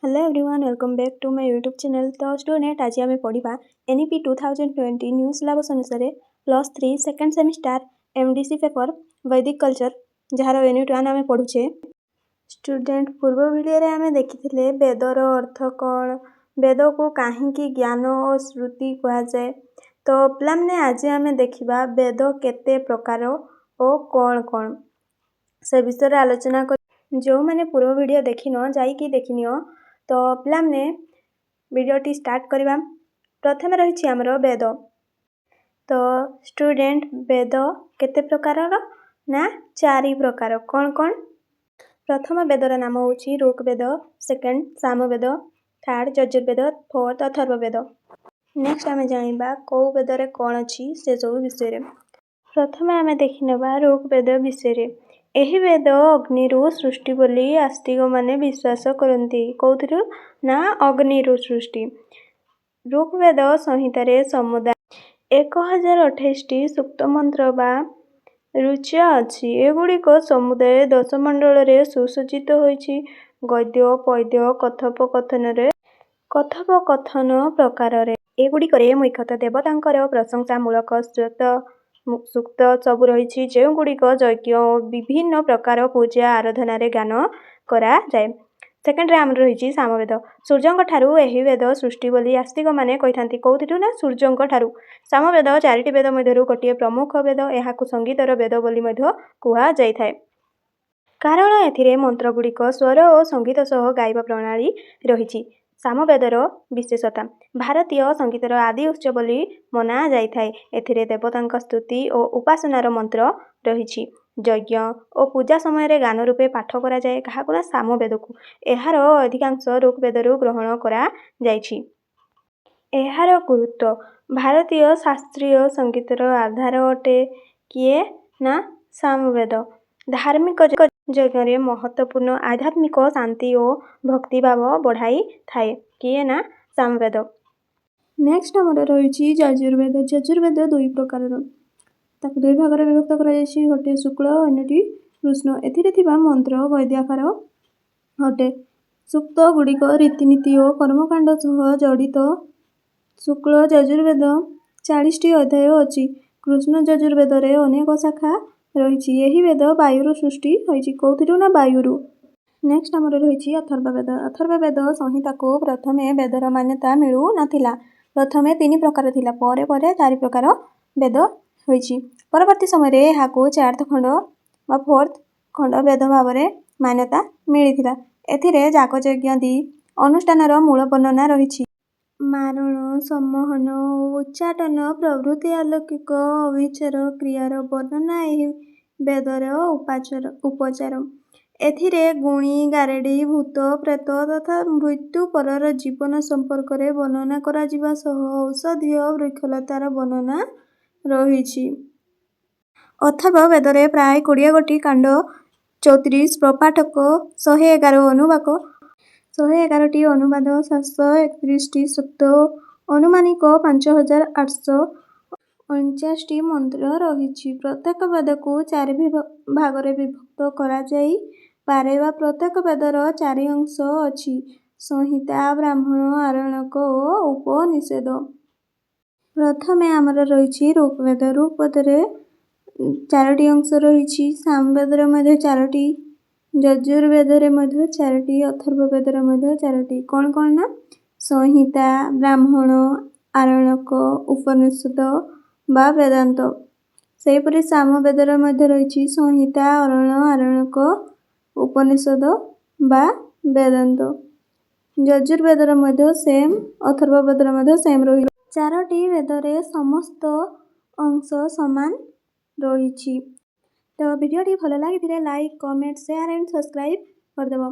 Hello everyone, welcome back to my YouTube channel. तो student आज आम पढ़ा एनईपी 2020 न्यू सिलेबस अनुसार +3 second semester MDC paper Vedic culture जार यूनिट 1 आम पढ़ुचे। स्टूडेंट पूर्व वीडियो आम देखी वेदर अर्थ कौन, वेद को कहीं ज्ञान और श्रुति कहुए। तो पे आज आम देखा वेद केते प्रकार और कौन कौन से विषय आलोचना कर। जो मैंने पूर्व वीडियो देखिन जाइकी देखिनियो। तो पे वीडियोटी स्टार्ट करवा। प्रथम रही आमर वेद। तो स्टूडेंट वेद केते प्रकार ना 4 प्रकार। कौन कौन? प्रथम वेदर नाम हूँ Rigveda, second Samaveda, third Yajurveda, fourth Atharvaveda. Next आम जाना कौ वेदर कौन अच्छी से सब विषय। प्रथम आम देखने ऋग्वेद विषय। यही वेद अग्निरु सृष्टि बोली आस्तिक माने विश्वास करती। कौथिरु ना अग्निरु सृष्टि। ऋग्वेद संहितार समुदाय 1028 सूक्त मंत्र बा रुचा अच्छी। एगुड़िक समुदाय 10 मंडल सुसज्जित होइछि। गद्य पद्य कथोपकथन प्रकार एगुड़िक मुख्यतः देवतांकर प्रशंसा मूलक सूक्त सबू रही। जो गुड़िक यज्ञ और विभिन्न प्रकार पूजा आराधना गान करा जाए। सेकेंड आम रही सामवेद। सूर्य ठारू यही वेद सृष्टि बोली आस्तिक माने कही। कौथिरु ना सूर्य ठारू। सामवेद 4टी वेद मध्यरु गोटे प्रमुख वेद। यह संगीतर वेद बोली कहा जाए। कारण एथिरे मंत्र गुड़िक स्वर और संगीत सह गाइबा प्रणाली रही। सामवेदर विशेषता भारतीय संगीतर आदि उत्स बोली मना जाए। एथिरे देवतांक स्तुति और उपासनार मंत्र रही। यज्ञ और पूजा समय गान रूपे पाठ करा जाए क्या सामवेद को। एहार अधिकांश ऋग्वेदरु ग्रहण करा जाइछि। एहार गुरुत्व भारतीय शास्त्रीय संगीतर आधार अटे किए ना सामवेद। धार्मिक यज्ञ महत्वपूर्ण आध्यात्मिक शांति और भक्तिभाव बढ़ाई थाए किए ना सामवेद। नेक्स्ट आमर रही यजुर्वेद। यजुर्वेद 2 प्रकार। 2 भाग विभक्त कर गोटे शुक्ल अन्यटी कृष्ण। एथिरे मंत्र वैद्याकार अटे। सूक्त गुड़िक रीतिनीति और कर्मकांड सह जड़ित। शुक्ल यजुर्वेद 40टी अध्याय अच्छी। कृष्ण यजुर्वेद अनेक शाखा रही। यही वेद वायुर सृष्टि होइछि। कौथिरु ना वायुरु। नेक्स्ट आमर रही अथर्ववेद। अथर्ववेद संहिता को प्रथमे वेदर मान्यता मिलू नथिला। प्रथमे 3 प्रकार थिला, परे परे 4 प्रकार वेद होइछि। परवर्ती समय यहाँ 4th खंड बा 4th खंड वेद भाव मान्यता मिलिथिला। एथिरे जागयज्ञ दी अनुष्ठानर मूल वर्णना रही। मारण, सम्मोहन और उच्चाटन प्रभृति अलौकिक अविचार क्रियार वर्णना यही वेदर उपचार। एथिरे गुणी, गारेडी, भूत, प्रेत तथा मृत्यु परर जीवन संपर्क में वर्णना करा जिबा सह औषधीय वृक्षलतार वर्णना रही। अथर्व वेदरे प्राय 20 गोटी कांड, 34 प्रपाठक, 111 अनुवाक, 111टी अनुवाद, 731टी सूक्त, अनुमानिक 5849टी मंत्र रही। प्रत्येक वेद को 4 भाग विभक्त करा जाई पारे बा प्रत्येक वेदर 4 अंश अच्छी। संहिता, ब्राह्मण, आरण्यक और उपनिषद। प्रथमे आमर रही ऋग्वेद। ऋग्वेदरे 4टी अंश रही। सामवेदर 4टी, यजुर्वेदरे 4टी, अथर्ववेदर 4टी। कौन कौन ना संहिता, ब्राह्मण, आरण्यक, उपनिषद बा वेदांत। सेहीपरि सामवेदर रही संहिता, अरण, आरण्यक, उपनिषद बा वेदांत। यजुर्वेदर सेम, अथर्ववेदर सेम रही। 4टी वेदरे समस्त अंश समान रही। तो वीडियोटी भल लगी like, comment, share and subscribe करदेव।